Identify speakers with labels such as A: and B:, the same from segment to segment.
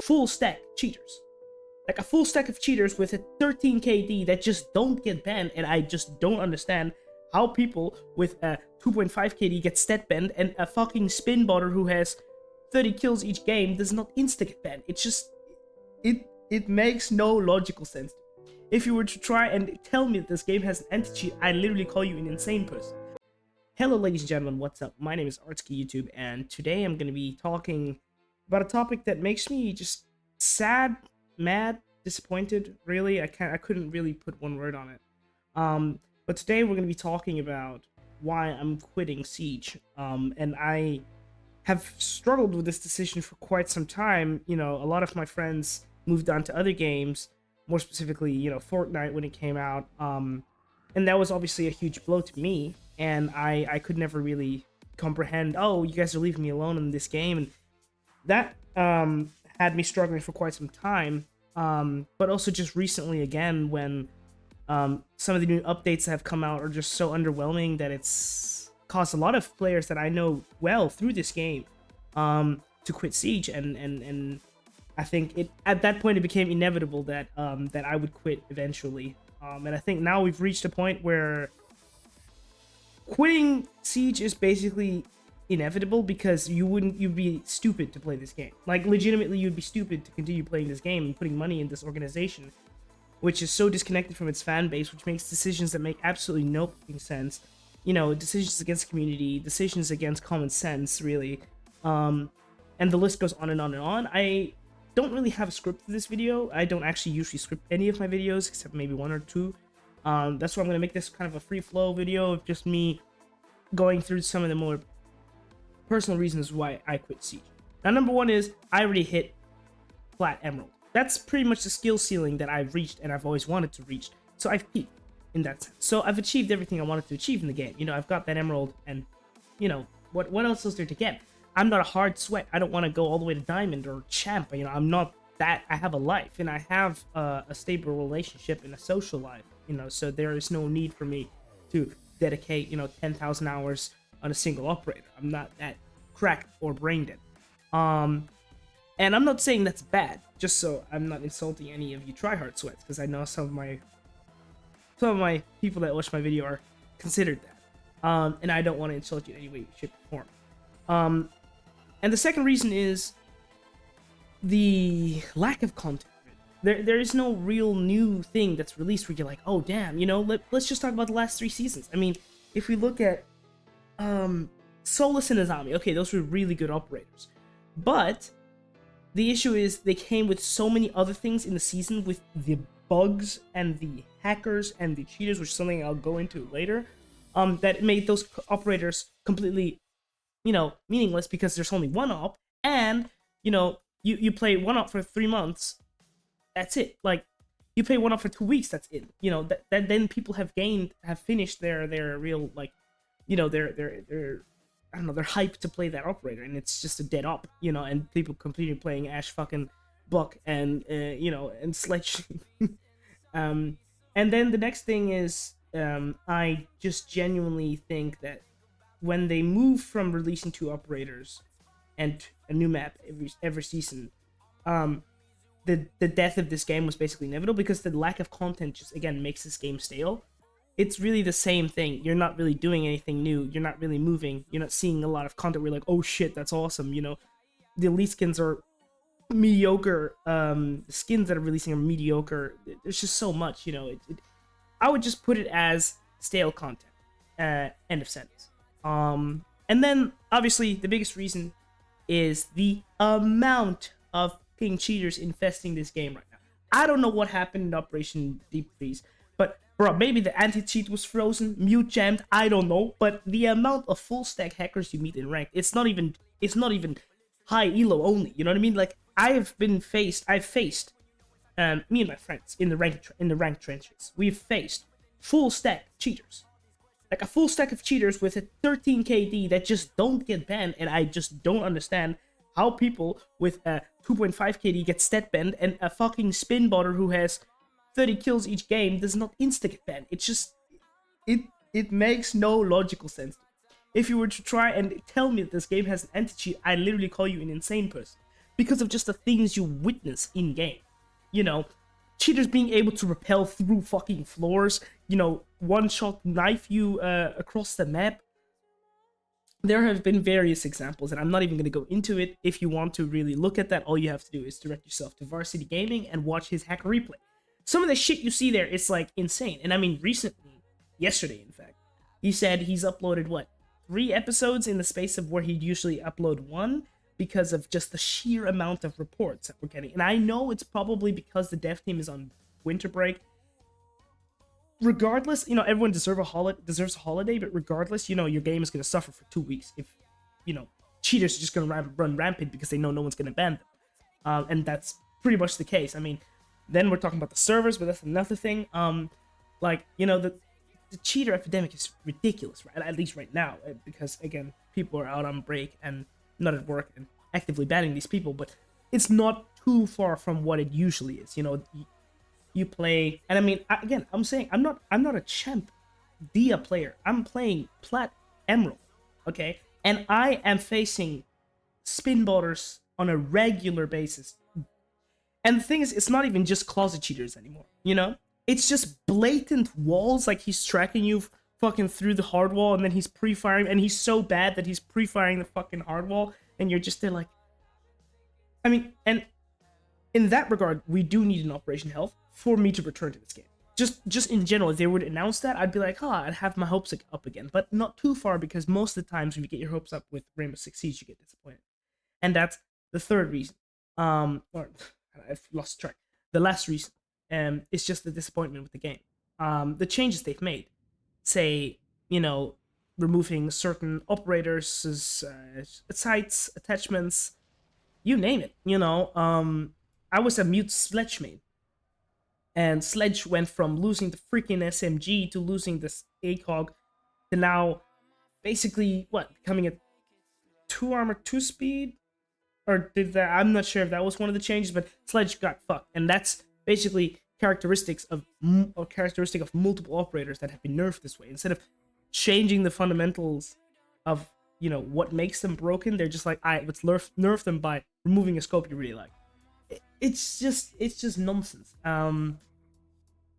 A: full stack cheaters. Like a full stack of cheaters with a 13 KD that just don't get banned, and I just don't understand how people with a 2.5 KD get stat banned and a fucking spin botter who has 30 kills each game does not insta get banned. It's just, it makes no logical sense. If you were to try and tell me that this game has an anti-cheat, I'd literally call you an insane person. Hello ladies and gentlemen, what's up? My name is ArtskiYT, and today I'm going to be talking about a topic that makes me just sad, mad, disappointed, really. I couldn't really put one word on it. But today we're going to be talking about why I'm quitting Siege. And I have struggled with this decision for quite some time. You know, a lot of my friends moved on to other games, more specifically, you know, Fortnite when it came out. And that was obviously a huge blow to me. And I could never really comprehend, oh, you guys are leaving me alone in this game. And that had me struggling for quite some time. But also just recently again, when some of the new updates that have come out are just so underwhelming that it's caused a lot of players that I know well through this game to quit Siege. And I think at that point it became inevitable that that I would quit eventually. And I think now we've reached a point where quitting Siege is basically inevitable, because you'd be stupid to play this game. Like, legitimately, you'd be stupid to continue playing this game and putting money in this organization, which is so disconnected from its fan base, which makes decisions that make absolutely no fucking sense. You know, decisions against community, decisions against common sense, really. And the list goes on and on and on. I don't really have a script for this video. I don't actually usually script any of my videos, except maybe one or two. That's why I'm going to make this kind of a free flow video of just me going through some of the more personal reasons why I quit Siege. Now, number one is I already hit flat emerald. That's pretty much the skill ceiling that I've reached and I've always wanted to reach. So I've peaked in that sense. So I've achieved everything I wanted to achieve in the game. You know, I've got that emerald, and you know, what else is there to get? I'm not a hard sweat. I don't want to go all the way to diamond or champ. You know, I'm not that. I have a life, and I have a stable relationship and a social life. You know, so there is no need for me to dedicate, you know, 10,000 hours on a single operator. I'm not that cracked or brain dead. And I'm not saying that's bad, just so I'm not insulting any of you tryhard sweats, because I know some of my people that watch my video are considered that. And I don't want to insult you in any way, shape, or form. And the second reason is the lack of content. There is no real new thing that's released where you're like, oh damn, you know, let's just talk about the last 3 seasons. I mean, if we look at Solus and Azami, okay, those were really good operators. But the issue is they came with so many other things in the season, with the bugs and the hackers and the cheaters, which is something I'll go into later, that made those operators completely, you know, meaningless, because there's only one op, and, you know, you play one op for 3 months, that's it. Like, you play one op for 2 weeks, that's it. You know, that then people have finished their real, like, you know, their I don't know, they're hyped to play that operator, and it's just a dead op, you know, and people continue playing Ash fucking Buck and, you know, and Sledge. And then the next thing is, I just genuinely think that when they move from releasing 2 operators and a new map every season, the death of this game was basically inevitable, because the lack of content just, again, makes this game stale. It's really the same thing. You're not really doing anything new. You're not really moving. You're not seeing a lot of content where you're like, oh shit, that's awesome. You know, the elite skins are mediocre. The skins that are releasing are mediocre. There's just so much, you know. I would just put it as stale content. End of sentence. And then, obviously, the biggest reason is the amount of fucking cheaters infesting this game right now. I don't know what happened in Operation Deep Freeze, but bro, maybe the anti-cheat was frozen, mute jammed, I don't know, but the amount of full stack hackers you meet in ranked, it's not even high elo only, you know what I mean? Like, I've faced me and my friends in the ranked trenches. We've faced full stack cheaters. Like a full stack of cheaters with a 13 KD that just don't get banned, and I just don't understand how people with a 2.5 KD get stat banned, and a fucking spin botter who has 30 kills each game does not insta get banned. It's just, it makes no logical sense. If you were to try and tell me that this game has an anti-cheat, I'd literally call you an insane person. because of just the things you witness in game. You know, cheaters being able to rappel through fucking floors, you know, one-shot knife you across the map. There have been various examples, and I'm not even going to go into it. If you want to really look at that, all you have to do is direct yourself to Varsity Gaming and watch his hacker replay. Some of the shit you see there is like insane. And I mean, recently, yesterday in fact, he said he's uploaded what, 3 episodes in the space of where he'd usually upload 1, because of just the sheer amount of reports that we're getting. And I know it's probably because the dev team is on winter break. Regardless, you know, everyone deserves a holiday, but regardless, you know, your game is going to suffer for 2 weeks if, you know, cheaters are just going to run rampant because they know no one's going to ban them. And that's pretty much the case. I mean, then we're talking about the servers, but that's another thing. Like, you know, the cheater epidemic is ridiculous, right? At least right now, because, again, people are out on break and not at work and actively banning these people, but it's not too far from what it usually is. You know, you play, and I mean, again, I'm saying I'm not a champ Dia player. I'm playing Plat Emerald, okay? And I am facing spin botters on a regular basis. And the thing is, it's not even just closet cheaters anymore, you know? It's just blatant walls, like he's tracking you fucking through the hard wall, and then he's pre-firing, and he's so bad that he's pre-firing the fucking hard wall, and you're just there like... I mean, and in that regard, we do need an Operation Health for me to return to this game. Just in general, if they would announce that, I'd be like, I'd have my hopes up again. But not too far, because most of the times when you get your hopes up with Rainbow Six Siege, you get disappointed. And that's the third reason. Or I've lost track. The last reason is just the disappointment with the game. The changes they've made. Say, you know, removing certain operators' sites, attachments, you name it, you know. I was a mute Sledge main. And Sledge went from losing the freaking SMG to losing this ACOG to now basically, becoming a 2 armor, 2 speed? Or did that? I'm not sure if that was one of the changes, but Sledge got fucked. And that's basically characteristic of multiple operators that have been nerfed this way. Instead of changing the fundamentals of, you know, what makes them broken, they're just like, let's nerf them by removing a scope you really like. It's just nonsense.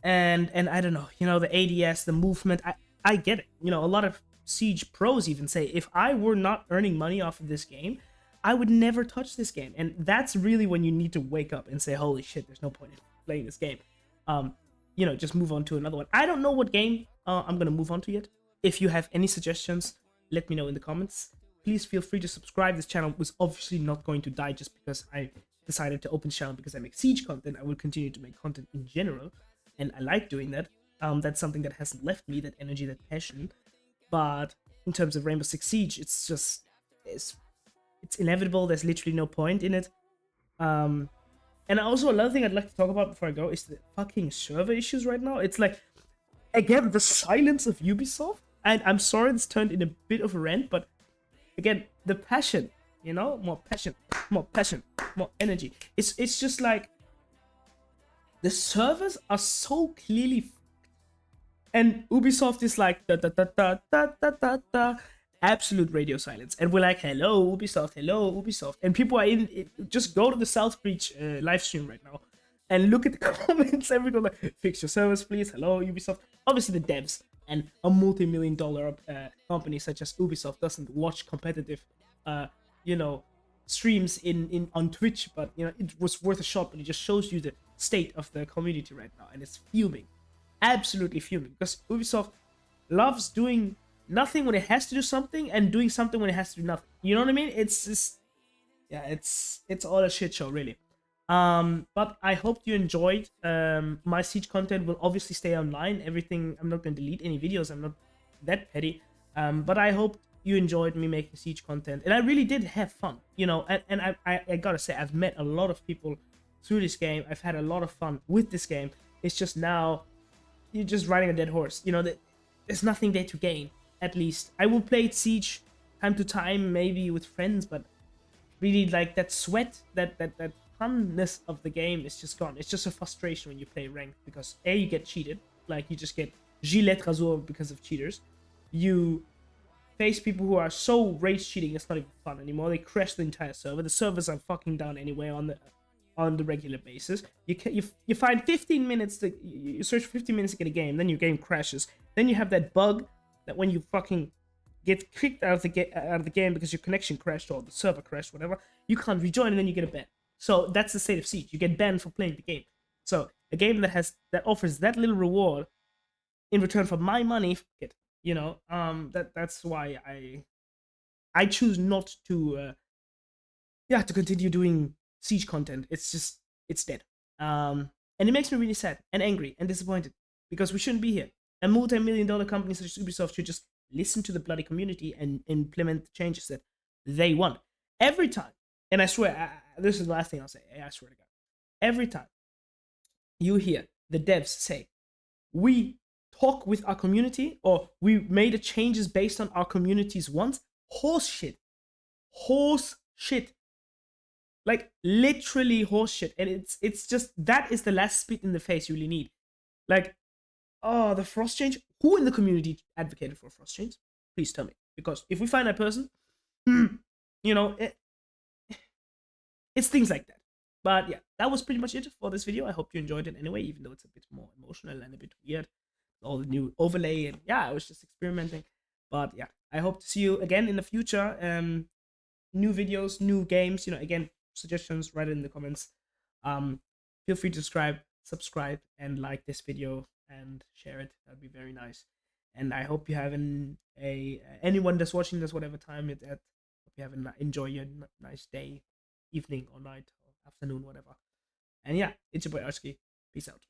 A: And I don't know, you know, the ADS, the movement, I get it. You know, a lot of Siege pros even say, if I were not earning money off of this game, I would never touch this game. And that's really when you need to wake up and say, holy shit, there's no point in playing this game. You know, just move on to another one. I don't know what game I'm gonna move on to yet. If you have any suggestions, let me know in the comments. Please feel free to subscribe. This channel was obviously not going to die just because I decided to open the channel because I make Siege content. I will continue to make content in general, and I like doing that. That's something that hasn't left me, that energy, that passion. But in terms of Rainbow Six Siege, it's just it's inevitable. There's literally no point in it. And also another thing I'd like to talk about before I go is the fucking server issues right now. It's like, again, the silence of Ubisoft. And I'm sorry this turned in a bit of a rant, but again, the passion, you know, more passion, more energy. It's just like the servers are so clearly fucked, and Ubisoft is like da da da da da da da da, absolute radio silence, and we're like, hello Ubisoft, and people are in it. Just go to the South Breach live stream right now and look at the comments. Everyone like, fix your servers please, hello Ubisoft. Obviously the devs and a multi-million-dollar company such as Ubisoft doesn't watch competitive you know, streams on Twitch, but you know, it was worth a shot. But it just shows you the state of the community right now, and it's fuming, absolutely fuming, because Ubisoft loves doing nothing when it has to do something and doing something when it has to do nothing. You know what I mean? It's just, yeah, it's all a shit show really. But I hope you enjoyed. My Siege content will obviously stay online. Everything, I'm not going to delete any videos. I'm not that petty. But I hope you enjoyed me making Siege content, and I really did have fun, you know. And I gotta say, I've met a lot of people through this game. I've had a lot of fun with this game. It's just now you're just riding a dead horse, you know. There's nothing there to gain. At least I will play Siege time to time, maybe with friends, but really, like, that sweat, that funness of the game is just gone. It's just a frustration when you play ranked, because A, you get cheated, like you just get gilet razor because of cheaters. You face people who are so rage cheating, it's not even fun anymore. They crash the entire server. The servers are fucking down anyway on the regular basis. You find 15 minutes to you search for 15 minutes to get a game, then your game crashes. Then you have that bug that when you fucking get kicked out of the game because your connection crashed or the server crashed, whatever, you can't rejoin and then you get a ban. So that's the state of Siege. You get banned for playing the game. So a game that offers that little reward in return for my money, that's why I choose not to to continue doing Siege content. It's dead. And it makes me really sad and angry and disappointed because we shouldn't be here. A multi-million-dollar company such as Ubisoft should just listen to the bloody community and implement the changes that they want. Every time, and I swear, this is the last thing I'll say, I swear to God. Every time you hear the devs say, we talk with our community, or we made the changes based on our community's wants, horse shit. Horse shit. Like, literally horse shit. And it's just, that is the last spit in the face you really need. Like, oh, the frost change? Who in the community advocated for frost change? Please tell me. Because if we find that person, it's things like that. But yeah, that was pretty much it for this video. I hope you enjoyed it anyway, even though it's a bit more emotional and a bit weird. All the new overlay, and yeah, I was just experimenting. But yeah, I hope to see you again in the future. New videos, new games, again, suggestions, write it in the comments. Feel free to subscribe and like this video and share it. That'd be very nice. And I hope you have anyone that's watching this, whatever time it's at, hope you have enjoy your nice day, evening or night or afternoon, whatever. And yeah, it's your boy Artski. Peace out.